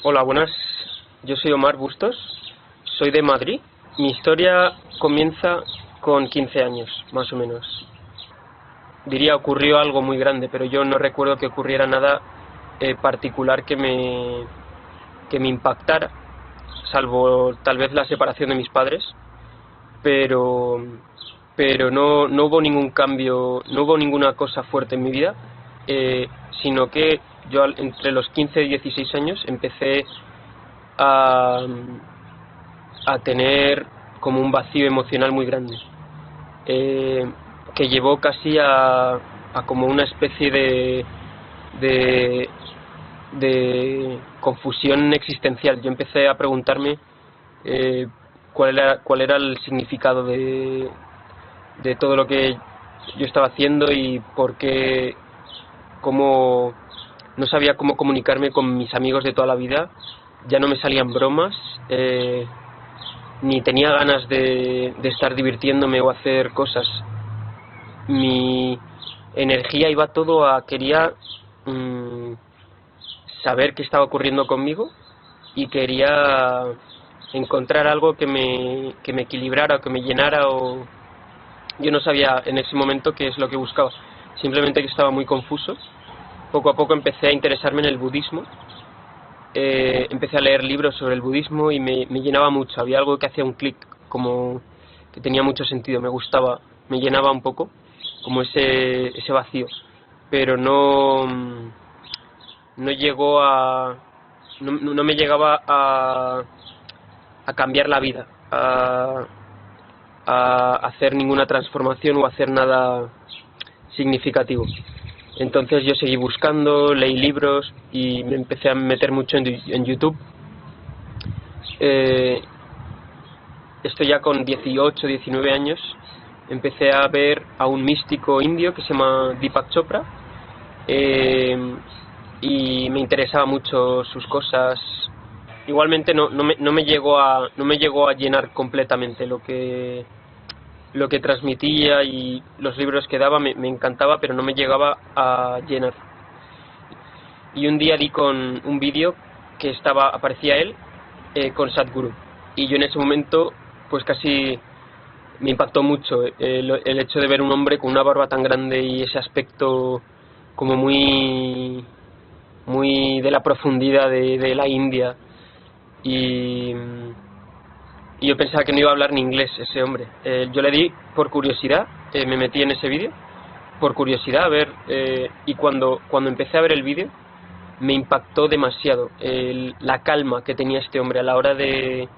Hola, buenas. Yo soy Omar Bustos, soy de Madrid. Mi historia comienza con 15 años, más o menos. Diría ocurrió algo muy grande, pero yo no recuerdo que ocurriera nada particular que me impactara, salvo tal vez la separación de mis padres, pero, pero no hubo ningún cambio, no hubo ninguna cosa fuerte en mi vida, sino que yo entre los 15 y 16 años empecé a, a tener como un vacío emocional muy grande, eh, que llevó casi a como una especie de, de confusión existencial. Yo empecé a preguntarme eh, cuál era el significado de todo lo que yo estaba haciendo y por qué, cómo no sabía cómo comunicarme con mis amigos de toda la vida, ya no me salían bromas, ni tenía ganas de estar divirtiéndome o hacer cosas. Mi energía iba todo a quería saber qué estaba ocurriendo conmigo y quería encontrar algo que me equilibrara o que me llenara, o yo no sabía en ese momento qué es lo que buscaba, simplemente que estaba muy confuso. Poco a poco empecé a interesarme en el budismo, empecé a leer libros sobre el budismo y me llenaba mucho, había algo que hacía un clic, como que tenía mucho sentido, me gustaba, me llenaba un poco, como ese vacío, pero no llegó a, no me llegaba a cambiar la vida, a hacer ninguna transformación o hacer nada significativo. Entonces yo seguí buscando, leí libros y me empecé a meter mucho en YouTube. Eh, Esto ya con 18, 19 años, empecé a ver a un místico indio que se llama Deepak Chopra, eh, y me interesaba mucho sus cosas. Igualmente no me llegó a llenar completamente lo que transmitía, y los libros que daba me encantaba, pero no me llegaba a llenar. Y un día di con un vídeo que aparecía él con Sadhguru, y yo en ese momento pues casi me impactó mucho el hecho de ver un hombre con una barba tan grande y ese aspecto como muy de la profundidad de la India, y, y yo pensaba que no iba a hablar ni inglés ese hombre. Yo le di por curiosidad, me metí en ese vídeo por curiosidad a ver, y cuando empecé a ver el vídeo me impactó demasiado la calma que tenía este hombre a la hora de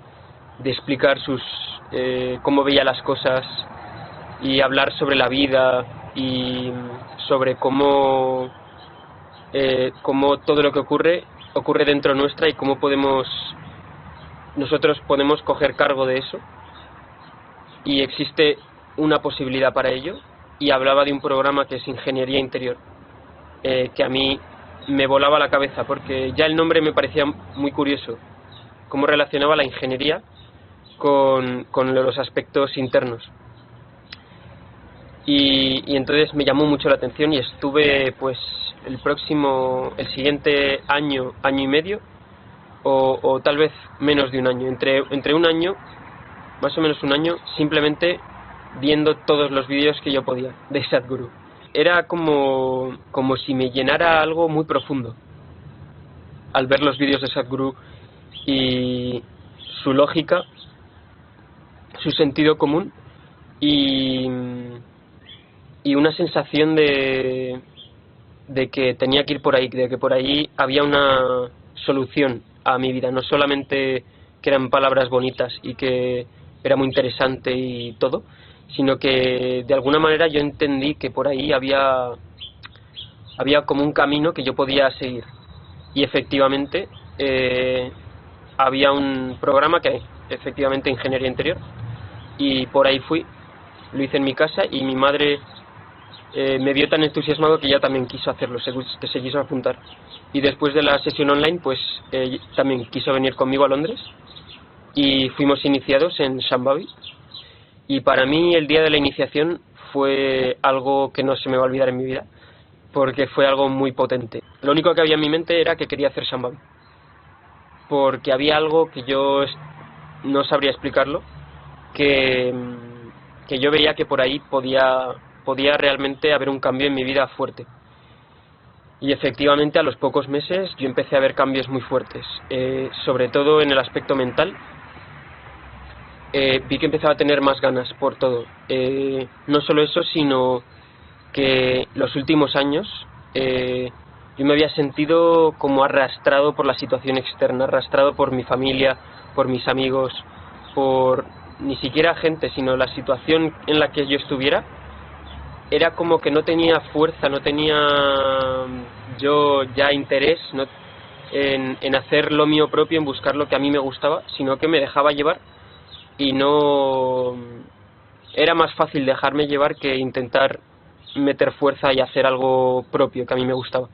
explicar cómo veía las cosas y hablar sobre la vida y sobre cómo todo lo que ocurre dentro nuestra y cómo nosotros podemos coger cargo de eso, y existe una posibilidad para ello. Y hablaba de un programa que es Ingeniería Interior, que a mí me volaba la cabeza porque ya el nombre me parecía muy curioso, cómo relacionaba la ingeniería con los aspectos internos. Y entonces me llamó mucho la atención y estuve pues el siguiente año, año y medio, o tal vez menos de un año, entre un año, más o menos un año, simplemente viendo todos los vídeos que yo podía de Sadhguru. Era como si me llenara algo muy profundo al ver los vídeos de Sadhguru y su lógica, su sentido común y, y una sensación de que tenía que ir por ahí, de que por ahí había una solución a mi vida, no solamente que eran palabras bonitas y que era muy interesante y todo, sino que de alguna manera yo entendí que por ahí había como un camino que yo podía seguir. Y efectivamente había un programa que efectivamente Ingeniería Interior, y por ahí fui, lo hice en mi casa, y mi madre me vio tan entusiasmado que ella también quiso hacerlo, que se quiso apuntar. Y después de la sesión online, pues también quiso venir conmigo a Londres y fuimos iniciados en Shambhavi. Y para mí el día de la iniciación fue algo que no se me va a olvidar en mi vida, porque fue algo muy potente. Lo único que había en mi mente era que quería hacer Shambhavi. porque había algo que yo no sabría explicarlo, que yo veía que por ahí podía realmente haber un cambio en mi vida fuerte. Y efectivamente a los pocos meses yo empecé a ver cambios muy fuertes, sobre todo en el aspecto mental. Vi que empezaba a tener más ganas por todo. No solo eso, sino que los últimos años yo me había sentido como arrastrado por la situación externa, arrastrado por mi familia, por mis amigos, por ni siquiera gente, sino la situación en la que yo estuviera. Era como que no tenía fuerza, no tenía yo ya interés en hacer lo mío propio, en buscar lo que a mí me gustaba, sino que me dejaba llevar y no... Era más fácil dejarme llevar que intentar meter fuerza y hacer algo propio que a mí me gustaba.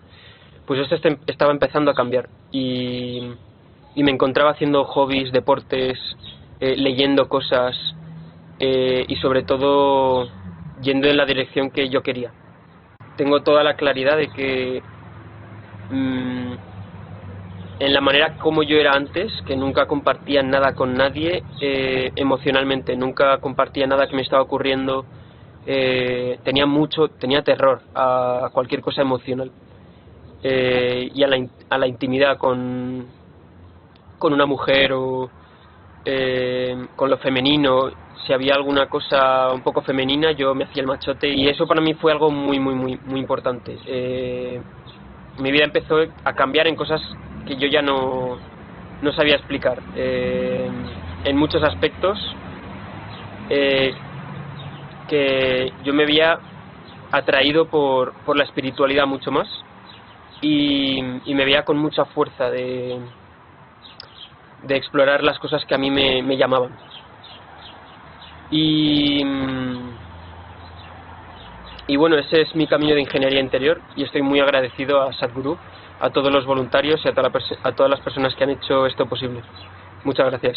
Pues esto estaba empezando a cambiar y me encontraba haciendo hobbies, deportes, leyendo cosas y sobre todo yendo en la dirección que yo quería. Tengo toda la claridad de que en la manera como yo era antes, que nunca compartía nada con nadie emocionalmente, nunca compartía nada que me estaba ocurriendo, tenía terror a cualquier cosa emocional y a la intimidad con una mujer o con lo femenino. Si había alguna cosa un poco femenina, yo me hacía el machote, y eso para mí fue algo muy importante. Mi vida empezó a cambiar en cosas que yo ya no sabía explicar, en muchos aspectos que yo me había atraído por la espiritualidad mucho más, y me veía con mucha fuerza de explorar las cosas que a mí me llamaban. Y bueno, ese es mi camino de ingeniería interior, y estoy muy agradecido a Sadhguru, a todos los voluntarios y a todas las personas que han hecho esto posible. Muchas gracias.